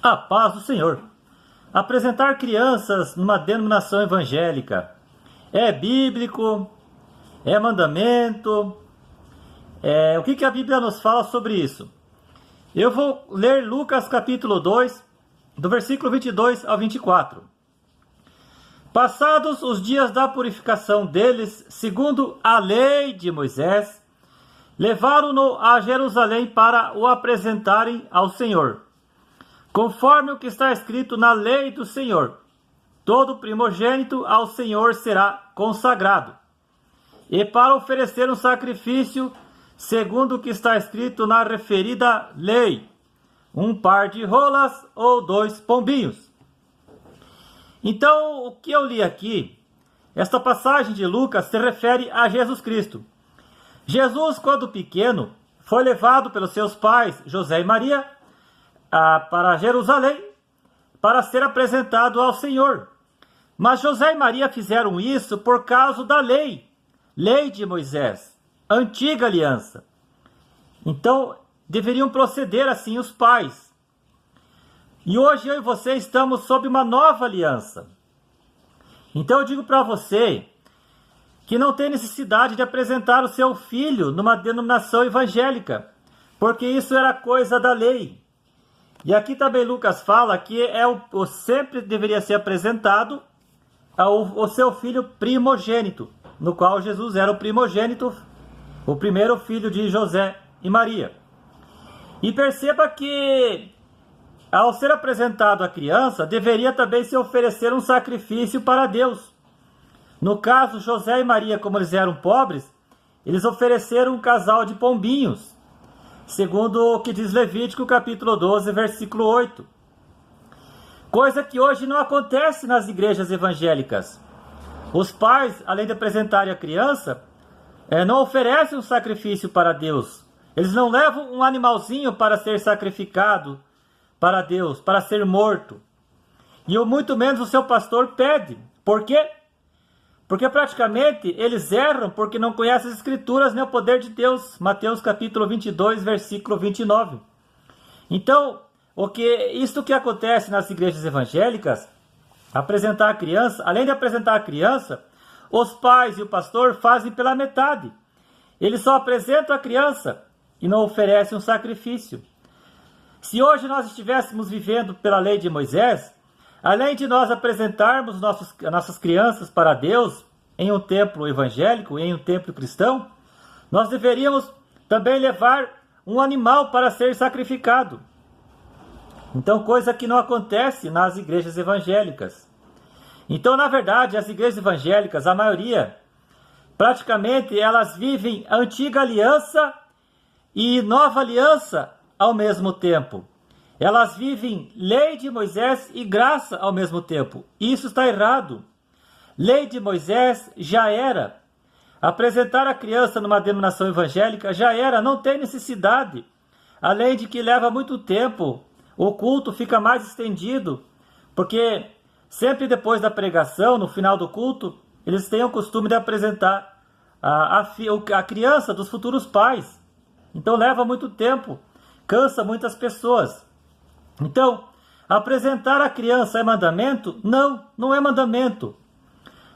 A paz do Senhor. Apresentar crianças numa denominação evangélica é bíblico? É mandamento? O que a Bíblia nos fala sobre isso? Eu vou ler Lucas capítulo 2, do versículo 22 ao 24. Passados os dias da purificação deles, segundo a lei de Moisés, levaram-no a Jerusalém para o apresentarem ao Senhor. Conforme o que está escrito na lei do Senhor, todo primogênito ao Senhor será consagrado. E para oferecer um sacrifício, segundo o que está escrito na referida lei, um par de rolas ou 2 pombinhos. Então, o que eu li aqui, esta passagem de Lucas se refere a Jesus Cristo. Jesus, quando pequeno, foi levado pelos seus pais, José e Maria, para Jerusalém, para ser apresentado ao Senhor. Mas José e Maria fizeram isso por causa da lei de Moisés, antiga aliança. Então, deveriam proceder assim os pais. E hoje eu e você estamos sob uma nova aliança. Então eu digo para você que não tem necessidade de apresentar o seu filho numa denominação evangélica, porque isso era coisa da lei. E aqui também Lucas fala que sempre deveria ser apresentado o seu filho primogênito, no qual Jesus era o primogênito, o primeiro filho de José e Maria. E perceba que, ao ser apresentado a criança, deveria também se oferecer um sacrifício para Deus. No caso, José e Maria, como eles eram pobres, eles ofereceram um casal de pombinhos, segundo o que diz Levítico capítulo 12, versículo 8. Coisa que hoje não acontece nas igrejas evangélicas. Os pais, além de apresentarem a criança, não oferecem um sacrifício para Deus. Eles não levam um animalzinho para ser sacrificado para Deus, para ser morto. E muito menos o seu pastor pede. Por quê? Porque praticamente eles erram porque não conhecem as escrituras nem o poder de Deus. Mateus capítulo 22, versículo 29. Então, isso que acontece nas igrejas evangélicas, apresentar a criança, além de apresentar a criança, os pais e o pastor fazem pela metade. Eles só apresentam a criança e não oferecem um sacrifício. Se hoje nós estivéssemos vivendo pela lei de Moisés, além de nós apresentarmos nossas crianças para Deus em um templo evangélico, em um templo cristão, nós deveríamos também levar um animal para ser sacrificado. Então, coisa que não acontece nas igrejas evangélicas. Então, na verdade, as igrejas evangélicas, a maioria, praticamente, elas vivem a antiga aliança e nova aliança ao mesmo tempo. Elas vivem lei de Moisés e graça ao mesmo tempo. Isso está errado. Lei de Moisés já era. Apresentar a criança numa denominação evangélica já era, não tem necessidade. Além de que leva muito tempo, o culto fica mais estendido, porque sempre depois da pregação, no final do culto, eles têm o costume de apresentar a criança dos futuros pais. Então leva muito tempo, cansa muitas pessoas. Então, apresentar a criança é mandamento? Não, não é mandamento.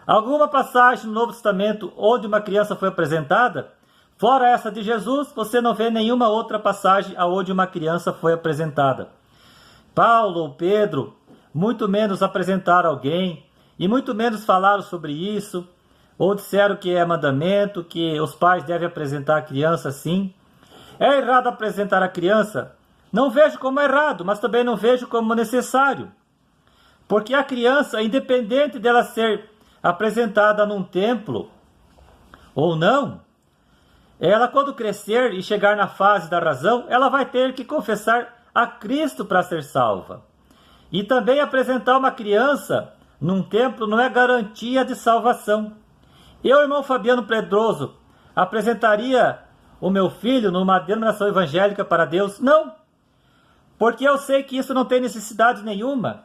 Alguma passagem no Novo Testamento onde uma criança foi apresentada, fora essa de Jesus, você não vê nenhuma outra passagem onde uma criança foi apresentada. Paulo ou Pedro, muito menos apresentaram alguém, e muito menos falaram sobre isso, ou disseram que é mandamento, que os pais devem apresentar a criança assim. É errado apresentar a criança? Não vejo como errado, mas também não vejo como necessário. Porque a criança, independente dela ser apresentada num templo ou não, ela quando crescer e chegar na fase da razão, ela vai ter que confessar a Cristo para ser salva. E também apresentar uma criança num templo não é garantia de salvação. Eu, irmão Fabiano Pedroso, apresentaria o meu filho numa denominação evangélica para Deus? Não. Porque eu sei que isso não tem necessidade nenhuma.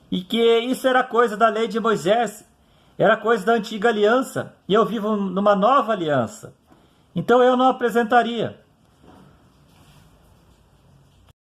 E que isso era coisa da lei de Moisés. Era coisa da antiga aliança. E eu vivo numa nova aliança. Então eu não apresentaria.